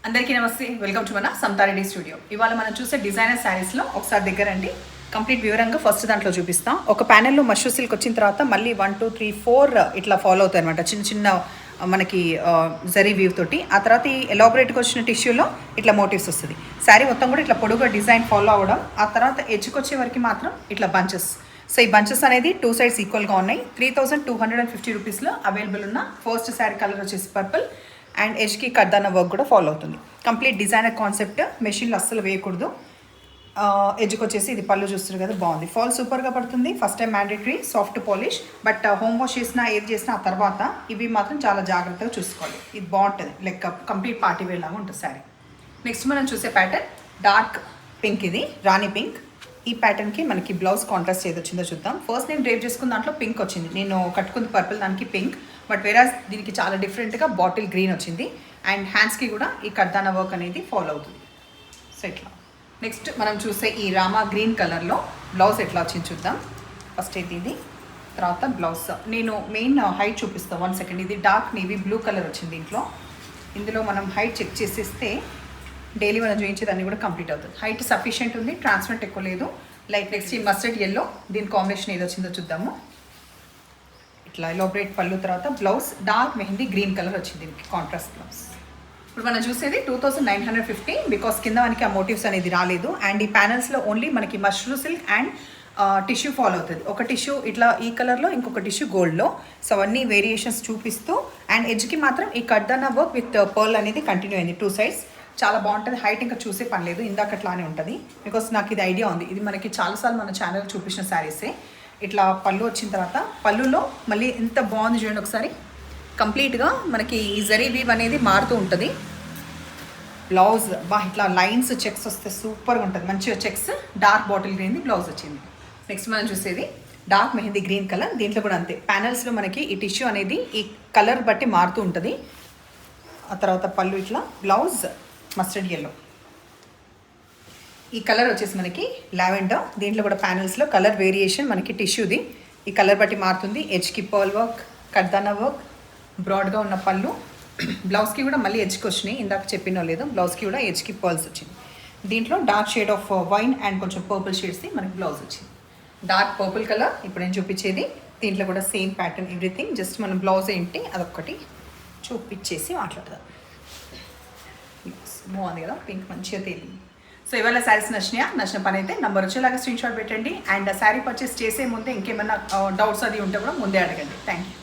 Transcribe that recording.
అందరికీ నమస్తే, welcome to మన సమతారెడ్డి స్టూడియో. ఇవాళ మనం చూసే డిజైనర్ శారీస్లో ఒకసారి దగ్గరండి కంప్లీట్ వివరంగా ఫస్ట్ దాంట్లో చూపిస్తాం. ఒక ప్యానెల్లో మష్రూ సిల్క్ వచ్చిన తర్వాత మళ్ళీ 1 2 3 4 ఇట్లా ఫాలో అవుతాయి అనమాట. చిన్న చిన్న మనకి జరీ వీవ్ తోటి. ఆ తర్వాత ఈ ఎలాబరేట్గా వచ్చిన టిష్యూలో ఇట్లా మోటివ్స్ వస్తుంది. శారీ మొత్తం కూడా ఇట్లా పొడుగా డిజైన్ ఫాలో అవ్వడం. ఆ తర్వాత ఎడ్జ్కి వచ్చే వరకు మాత్రం ఇట్లా బంచెస్. సో ఈ బంచెస్ అనేది 2 సైడ్స్ ఈక్వల్గా ఉన్నాయి. 3250 రూపీస్లో అవైలబుల్ ఉన్న ఫస్ట్ శారీ కలర్ వచ్చేసి పర్పుల్ అండ్ ఎడ్జ్కి కడ్దాన వర్క్ కూడా ఫాలో అవుతుంది. కంప్లీట్ డిజైనర్ కాన్సెప్ట్, మెషిన్లో అస్సలు వేయకూడదు. ఎడ్జ్కి వచ్చేసి ఇది పళ్ళు చూస్తారు కదా, బాగుంది. ఫాల్ సూపర్గా పడుతుంది. First time mandatory soft polish, but home wash చేసినా ఏది చేసినా ఆ తర్వాత ఇవి మాత్రం చాలా జాగ్రత్తగా చూసుకోవాలి. ఇది బాగుంటుంది, లైక్ కంప్లీట్ పార్టీ వేర్ లాగా ఉంటుంది శారీ. నెక్స్ట్ మనం చూసే ప్యాటర్న్ డార్క్ పింక్, ఇది రాణి పింక్. ఈ ప్యాటర్న్కి మనకి బ్లౌజ్ కాంట్రాస్ట్ ఏది వచ్చిందో చూద్దాం. ఫస్ట్ నేను డ్రైవ్ చేసుకున్న దాంట్లో పింక్ వచ్చింది, నేను కట్టుకుంది పర్పుల్, దానికి పింక్. బట్ వేరాజ్ దీనికి చాలా డిఫరెంట్గా బాటిల్ గ్రీన్ వచ్చింది. అండ్ హ్యాండ్స్కి కూడా ఈ కడ్దాన వర్క్ అనేది ఫాలో అవుతుంది. సో ఇట్లా నెక్స్ట్ మనం చూసే ఈ రామా గ్రీన్ కలర్లో బ్లౌజ్ ఎట్లా వచ్చింది చూద్దాం. ఫస్ట్ అయితే ఇది, తర్వాత బ్లౌజ్. నేను మెయిన్ హైట్ చూపిస్తాను, 1 సెకండ్. ఇది డార్క్ నేవీ బ్లూ కలర్ వచ్చింది దీంట్లో. ఇందులో మనం హైట్ చెక్ చేసేస్తే డైలీ మనం చూపించేదాన్ని కూడా కంప్లీట్ అవుతుంది. హైట్ సఫిషియెంట్ ఉంది, ట్రాన్స్పరెంట్ ఎక్కువ లేదు. లైక్ నెక్స్ట్ ఈ మస్టర్డ్ ఎల్లో, దీని కాంబినేషన్ ఏది వచ్చిందో చూద్దాము. ఇట్లా ఎలాబరేట్ పళ్ళు, తర్వాత blouse dark mehndi green colour వచ్చింది దీనికి కాంట్రాస్ట్ బ్లౌజ్. ఇప్పుడు మనం చూసేది 2950, బికాస్ కింద మనకి ఆ మోటివ్స్ అనేది రాలేదు. అండ్ ఈ ప్యానల్స్లో ఓన్లీ మనకి mashru silk and tissue follow అవుతుంది. ఒక టిష్యూ ఇట్లా ఈ కలర్లో, ఇంకొక టిష్యూ గోల్డ్లో. సో అవన్నీ వేరియేషన్స్ చూపిస్తూ, అండ్ ఎడ్జ్కి మాత్రం ఈ కడ్దానా వర్క్ విత్ పర్ల్ అనేది కంటిన్యూ అయింది 2 సైడ్స్. చాలా బాగుంటుంది. హైట్ ఇంకా చూసే పని లేదు, ఇందాకట్లానే ఉంటుంది. బికాస్ నాకు ఇది ఐడియా ఉంది, ఇది మనకి చాలాసార్లు మన ఛానల్ చూపించిన శారీసే. ఇట్లా పళ్ళు వచ్చిన తర్వాత పళ్ళులో మళ్ళీ ఎంత బాగుంది చూడండి ఒకసారి. కంప్లీట్గా మనకి ఈ జరీ వీవ్ అనేది మారుతూ ఉంటుంది. బ్లౌజ్ ఇట్లా లైన్స్ చెక్స్ వస్తే సూపర్గా ఉంటుంది, మంచిగా checks. Dark bottle green blouse వచ్చింది. నెక్స్ట్ మనం చూసేది డార్క్ మెహందీ గ్రీన్ కలర్. దీంట్లో కూడా అంతే, ప్యానల్స్లో మనకి ఈ టిష్యూ అనేది ఈ కలర్ బట్టి మారుతూ ఉంటుంది. ఆ తర్వాత పళ్ళు ఇట్లా, బ్లౌజ్ మస్టర్డ్ ఎల్లో. ఈ కలర్ వచ్చేసి మనకి లావెండర్. దీంట్లో కూడా ప్యానల్స్లో కలర్ వేరియేషన్ మనకి టిష్యూది ఈ కలర్ బట్టి మారుతుంది. ఎడ్జ్కి పర్ల్ వర్క్, కడ్దానా వర్క్, బ్రాడ్గా ఉన్న పళ్ళు. బ్లౌజ్కి కూడా మళ్ళీ ఎడ్జ్కి వచ్చినాయి, ఇందాక చెప్పినో లేదు. బ్లౌజ్కి కూడా ఎడ్జ్కి పర్ల్స్ వచ్చింది. దీంట్లో dark shade of wine and కొంచెం పర్పుల్ షేడ్స్ది మనకి బ్లౌజ్ వచ్చింది. డార్క్ పర్పుల్ కలర్ ఇప్పుడు నేను చూపించేది. దీంట్లో కూడా సేమ్ ప్యాటర్న్, ఎవ్రీథింగ్. జస్ట్ మనం బ్లౌజ్ ఏంటి అదొక్కటి చూపించేసి మాట్లాడదాం. బాగుంది కదా, పింక్ మంచిగా తేలింది. సో ఇవాళ శారీస్ నచ్చిన పని అయితే నంబర్ వచ్చేలాగా స్క్రీన్ షాట్ పెట్టండి. అండ్ శారీ పర్చేస్ చేసే ముందే ఇంకేమైనా డౌట్స్ అది ఉంటే కూడా ముందే అడగండి. Thank you.